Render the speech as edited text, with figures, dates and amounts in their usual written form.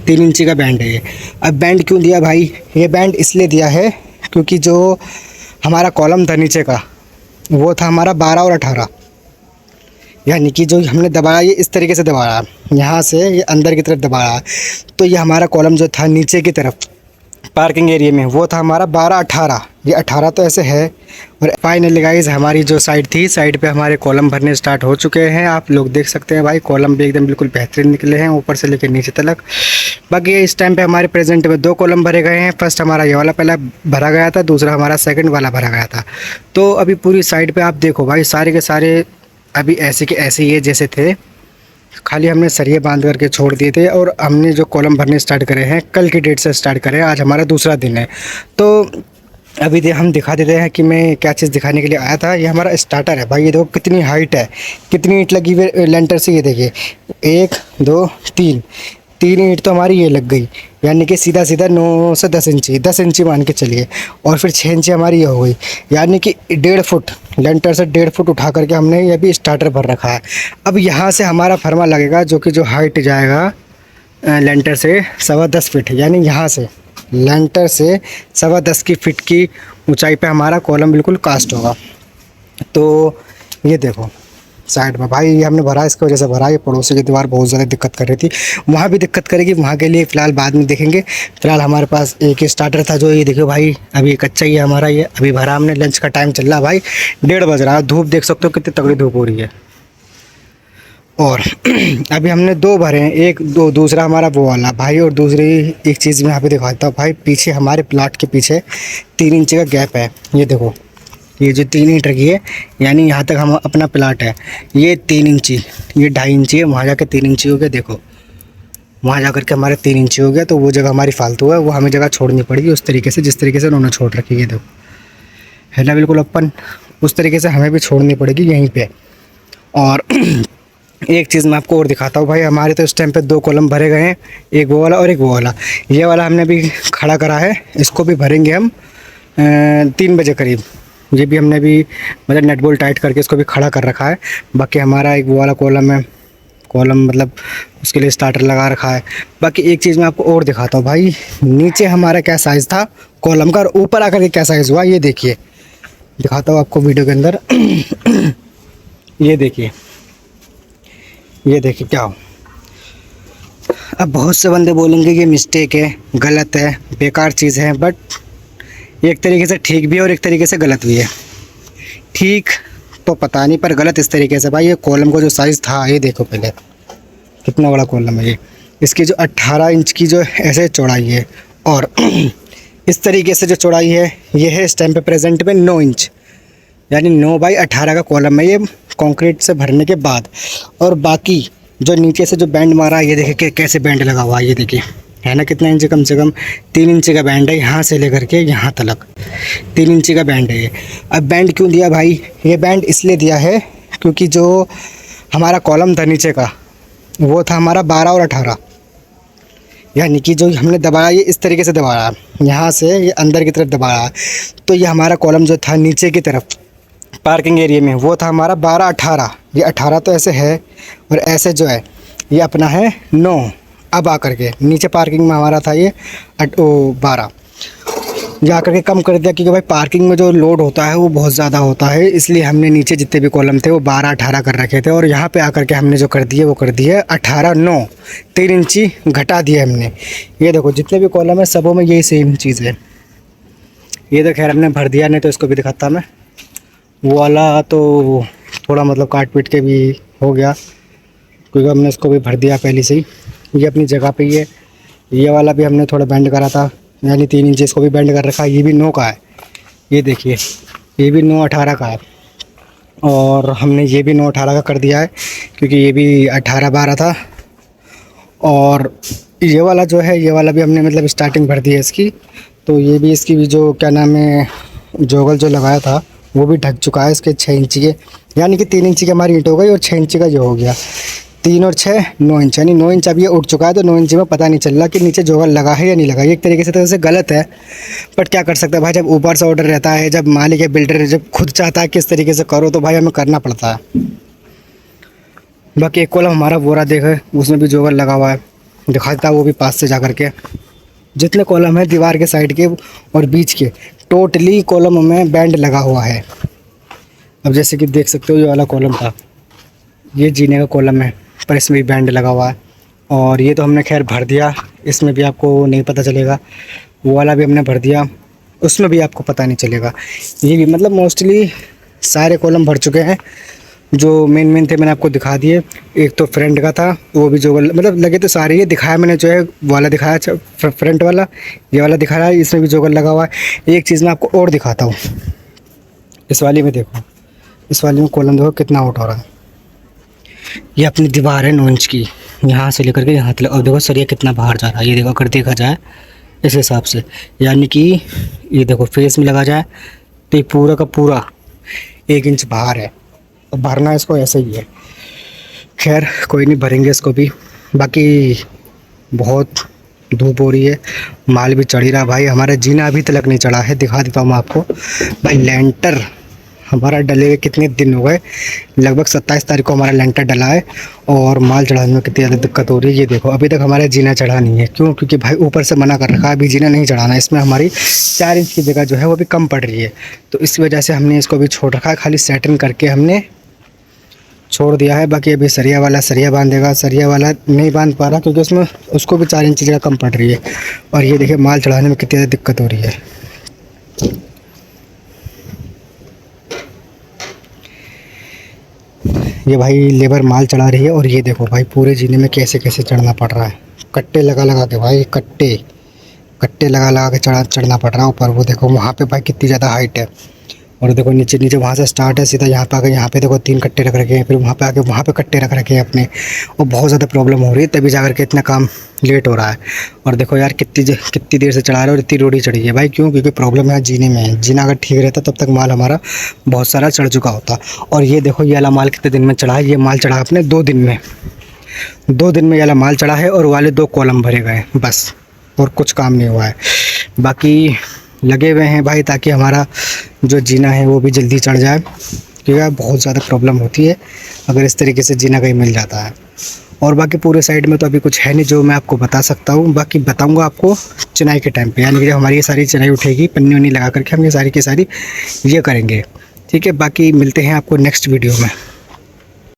3 इंची का बैंड है ये। अब बैंड क्यों दिया भाई? ये बैंड इसलिए दिया है क्योंकि जो हमारा कॉलम था नीचे का वो था हमारा 12 और 18, यानी कि जो हमने दबाया ये इस तरीके से दबाया, यहाँ से ये अंदर की तरफ दबाया, तो ये हमारा कॉलम जो था नीचे की तरफ पार्किंग एरिया में वो था हमारा 12-18, ये 18 तो ऐसे है। और फाइनली गाइस हमारी जो साइड थी, साइड पे हमारे कॉलम भरने स्टार्ट हो चुके हैं। आप लोग देख सकते हैं भाई कॉलम भी एकदम बिल्कुल बेहतरीन निकले हैं ऊपर से लेकर नीचे तक। बाकी इस टाइम पे हमारे प्रेजेंट में 2 कॉलम भरे गए हैं। फर्स्ट हमारा ये वाला पहला भरा गया था, दूसरा हमारा सेकंड वाला भरा गया था। तो अभी पूरी साइड पे आप देखो भाई सारे के सारे अभी ऐसे के ऐसे ही है जैसे थे, खाली हमने सरिये बांध करके छोड़ दिए थे। और हमने जो कॉलम भरने स्टार्ट करे हैं कल की डेट से स्टार्ट करें, आज हमारा दूसरा दिन है। तो अभी हम दिखा देते हैं कि मैं क्या चीज़ दिखाने के लिए आया था। ये हमारा स्टार्टर है भाई, ये देखो कितनी हाइट है, कितनी ईंट लगी हुई लेंटर से। ये देखिए 1 2 3 ईंट तो हमारी ये लग गई, यानी कि सीधा सीधा 9 से 10 इंची, 10 इंची मान के चलिए। और फिर 6 इंची हमारी ये हो गई, यानी कि 1.5 फुट लेंटर से 1.5 फुट उठा करके हमने ये भी स्टार्टर भर रखा है। अब यहाँ से हमारा फर्मा लगेगा जो कि जो हाइट जाएगा लेंटर से 10.25 फीट, यानी यहाँ से लेंटर से 10.25 की फीट की ऊंचाई पे हमारा कॉलम बिल्कुल कास्ट होगा। तो ये देखो साइड में भाई ये हमने भरा, इसकी वजह से भरा। ये पड़ोसी की दीवार बहुत ज़्यादा दिक्कत कर रही थी, वहाँ भी दिक्कत करेगी, वहाँ के लिए फ़िलहाल बाद में देखेंगे। फ़िलहाल हमारे पास एक ही स्टार्टर था जो ये देखो भाई अभी कच्चा ही है हमारा। ये अभी भरा हमने, लंच का टाइम चल रहा भाई, 1:30 बज रहा है। धूप देख सकते हो कितनी तगड़ी धूप हो रही है। और अभी हमने 2 भरे हैं, एक दो दूसरा हमारा वो वाला भाई। और दूसरी एक चीज़ मैं यहाँ पे दिखाता हूँ भाई, पीछे हमारे प्लाट के पीछे 3 इंची का गैप है। ये देखो ये जो 3 ईंट रखी है, यानी यहाँ तक हम अपना प्लाट है, ये 3 इंची, ये 2.5 इंची है, वहाँ जाकर 3 इंची हो गया। देखो वहाँ जा के हमारे 3 इंची हो गया, तो वो जगह हमारी फालतू है, वो हमें जगह छोड़नी पड़ेगी उस तरीके से जिस तरीके से उन्होंने छोड़ रखी है। देखो है ना बिल्कुल ओपन, उस तरीके से हमें भी छोड़नी पड़ेगी यहीं पर। और एक चीज़ मैं आपको और दिखाता हूँ भाई, हमारे तो इस टाइम पे 2 कॉलम भरे गए हैं, एक वो वाला और एक वो वाला। ये वाला हमने अभी खड़ा करा है, इसको भी भरेंगे हम 3 बजे करीब। ये भी हमने भी मतलब नेट बोल्ट टाइट करके इसको भी खड़ा कर रखा है। बाकी हमारा एक वो वाला कॉलम है, कॉलम मतलब उसके लिए स्टार्टर लगा रखा है। बाकी एक चीज़ मैं आपको और दिखाता हूँ भाई, नीचे हमारा क्या साइज़ था कॉलम का और ऊपर आकर के क्या साइज़ हुआ, ये देखिए दिखाता हूँ आपको वीडियो के अंदर। ये देखिए क्या हो। अब बहुत से बंदे बोलेंगे ये मिस्टेक है, गलत है, बेकार चीज़ है, बट एक तरीके से ठीक भी है और एक तरीके से गलत भी है। ठीक तो पता नहीं, पर गलत इस तरीके से भाई, ये कॉलम का जो साइज़ था ये देखो पहले कितना बड़ा कॉलम है ये। इसकी जो 18 इंच की जो ऐसे चौड़ाई है और इस तरीके से जो चौड़ाई है ये है इस टाइम पे प्रेजेंट में 9 इंच, यानी 9/18 का कॉलम है ये कंक्रीट से भरने के बाद। और बाकी जो नीचे से जो बैंड मारा है ये देखिए कैसे बैंड लगा हुआ है, ये देखिए है ना कितना इंच, कम से कम 3 इंची का बैंड है, यहाँ से लेकर के यहाँ तक 3 इंची का बैंड है ये। अब बैंड क्यों दिया भाई? ये बैंड इसलिए दिया है क्योंकि जो हमारा कॉलम था नीचे का वो था हमारा 12 और 18, यानी कि जो हमने दबाया ये इस तरीके से दबाया, यहाँ से ये अंदर की तरफ दबाया, तो ये हमारा कॉलम जो था नीचे की तरफ पार्किंग एरिया में वो था हमारा 12-18, ये 18 तो ऐसे है और ऐसे जो है ये अपना है 9। अब आकर के नीचे पार्किंग में हमारा था ये 12, जा कर के कम कर दिया क्योंकि भाई पार्किंग में जो लोड होता है वो बहुत ज़्यादा होता है, इसलिए हमने नीचे जितने भी कॉलम थे वो 12-18 कर रखे थे। और यहाँ पे आकर के हमने जो कर दिए वो कर दिए 18-9, 3 इंची घटा दिए हमने। ये देखो जितने भी कॉलम है सबों में यही सेम चीज़ है। ये तो खैर हमने भर दिया, नहीं तो इसको भी दिखाता मैं। वो वाला तो थोड़ा मतलब काट पीट के भी हो गया क्योंकि हमने इसको भी भर दिया पहले से ही, ये अपनी जगह पे ही है। ये वाला भी हमने थोड़ा बेंड करा था, यानी 3 इंच इसको भी बेंड कर रखा है। ये भी 9 का है, ये देखिए ये भी 9/18 का है। और हमने ये भी 9/18 का कर दिया है क्योंकि ये भी 18-12 था। और ये वाला जो है ये वाला भी हमने मतलब स्टार्टिंग भर दी है इसकी, तो ये भी इसकी भी जो क्या नाम है जोगल जो लगाया था वो भी ढक चुका है इसके 6 इंची के, यानी कि 3 इंची की हमारी ईंट हो गई और 6 इंची का जो हो गया 3 और 6 9 इंच, यानी 9 इंच अब ये उठ चुका है। तो 9 इंची में पता नहीं चल रहा कि नीचे जोगल लगा है या नहीं लगा। ये एक तरीके से तो वैसे गलत है, बट क्या कर सकते हैं भाई, जब ऊपर से ऑर्डर रहता है, जब मालिक है बिल्डर जब खुद चाहता है किस तरीके से करो तो भाई हमें करना पड़ता है। बाकी एक कॉलम हमारा बोरा देखो उसमें भी जोगल लगा हुआ है, दिखा देता हूँ वो भी पास से जा कर के। जितने कॉलम है दीवार के साइड के और बीच के, टोटली कॉलम में बैंड लगा हुआ है। अब जैसे कि देख सकते हो ये वाला कॉलम था, ये जीने का कॉलम है, पर इसमें भी बैंड लगा हुआ है। और ये तो हमने खैर भर दिया, इसमें भी आपको नहीं पता चलेगा। वो वाला भी हमने भर दिया, उसमें भी आपको पता नहीं चलेगा। ये भी मतलब मोस्टली सारे कॉलम भर चुके हैं। जो मेन थे मैंने आपको दिखा दिए। एक तो फ्रंट का था, वो भी जो मतलब लगे तो सारे ही दिखाया मैंने, जो है वाला दिखाया फ्रंट वाला, ये वाला दिखाया, इसमें भी जोगल लगा हुआ है। एक चीज़ मैं आपको और दिखाता हूँ, इस वाली में देखो, इस वाली में कॉलम देखो कितना आउट हो रहा है। ये अपनी दीवार है 9 इंच की, यहाँ से लेकर के यहाँ तक। और देखो सरिया कितना बाहर जा रहा है, ये देखो अगर देखा जाए इस हिसाब से, यानी कि ये देखो फेस में लगा जाए तो ये पूरा का पूरा 1 इंच बाहर है। और भरना इसको ऐसे ही है। खैर कोई नहीं, भरेंगे इसको भी। बाकी बहुत धूप हो रही है, माल भी चढ़ ही रहा भाई। हमारा जीना अभी तक नहीं चढ़ा है, दिखा देता हूँ मैं आपको भाई। लेंटर हमारा डले हुए कितने दिन हो गए, लगभग 27 तारीख को हमारा लेंटर डला है। और माल चढ़ाने में कितनी ज़्यादा दिक्कत हो रही है। ये देखो अभी तक हमारा जीना चढ़ा नहीं है। क्यों? क्योंकि भाई ऊपर से मना कर रखा है अभी जीना नहीं चढ़ाना। इसमें हमारी 4 इंच की जगह जो है वो भी कम पड़ रही है, तो इस वजह से हमने इसको भी छोड़ रखा है। खाली सेटिंग करके हमने छोड़ दिया है। बाकी अभी सरिया वाला सरिया बांधेगा। सरिया वाला नहीं बांध पा रहा क्योंकि उसमें उसको भी 4 इंच जगह कम पड़ रही है। और ये देखिए माल चढ़ाने में कितनी ज़्यादा दिक्कत हो रही है। ये भाई लेबर माल चढ़ा रही है। और ये देखो भाई पूरे जीने में कैसे कैसे चढ़ना पड़ रहा है। कट्टे लगा लगा के भाई, कट्टे लगा लगा के चढ़ना पड़ रहा है ऊपर। वो देखो वहाँ पे भाई कितनी ज़्यादा हाइट है। और देखो नीचे नीचे वहाँ से स्टार्ट है सीधा यहाँ पे आके, यहाँ पे देखो 3 कट्टे रख रखे हैं, फिर वहाँ पे आके वहाँ पे कट्टे रख रखे हैं अपने। और बहुत ज़्यादा प्रॉब्लम हो रही है, तभी जाकर के इतना काम लेट हो रहा है। और देखो यार कितनी देर से चढ़ा रहे हैं और इतनी रोडी चढ़ी है भाई। क्यों? क्योंकि प्रॉब्लम है जीने में है। जीना अगर ठीक रहता तब तक माल हमारा बहुत सारा चढ़ चुका होता। और ये देखो ये वाला माल कितने दिन में चढ़ा है। ये माल चढ़ा अपने 2 दिन में, 2 दिन में ये वाला माल चढ़ा है। और वाले 2 कॉलम भरे गए बस, और कुछ काम नहीं हुआ है। बाकी लगे हुए हैं भाई ताकि हमारा जो जीना है वो भी जल्दी चढ़ जाए, क्योंकि बहुत ज़्यादा प्रॉब्लम होती है अगर इस तरीके से जीना कहीं मिल जाता है। और बाकी पूरे साइड में तो अभी कुछ है नहीं जो मैं आपको बता सकता हूँ। बाकी बताऊँगा आपको चिनाई के टाइम पे, यानी कि जब हमारी ये सारी चिनाई उठेगी, पन्नी वन्नी लगा करके हम ये सारी की सारी ये करेंगे। ठीक है, बाकी मिलते हैं आपको नेक्स्ट वीडियो में।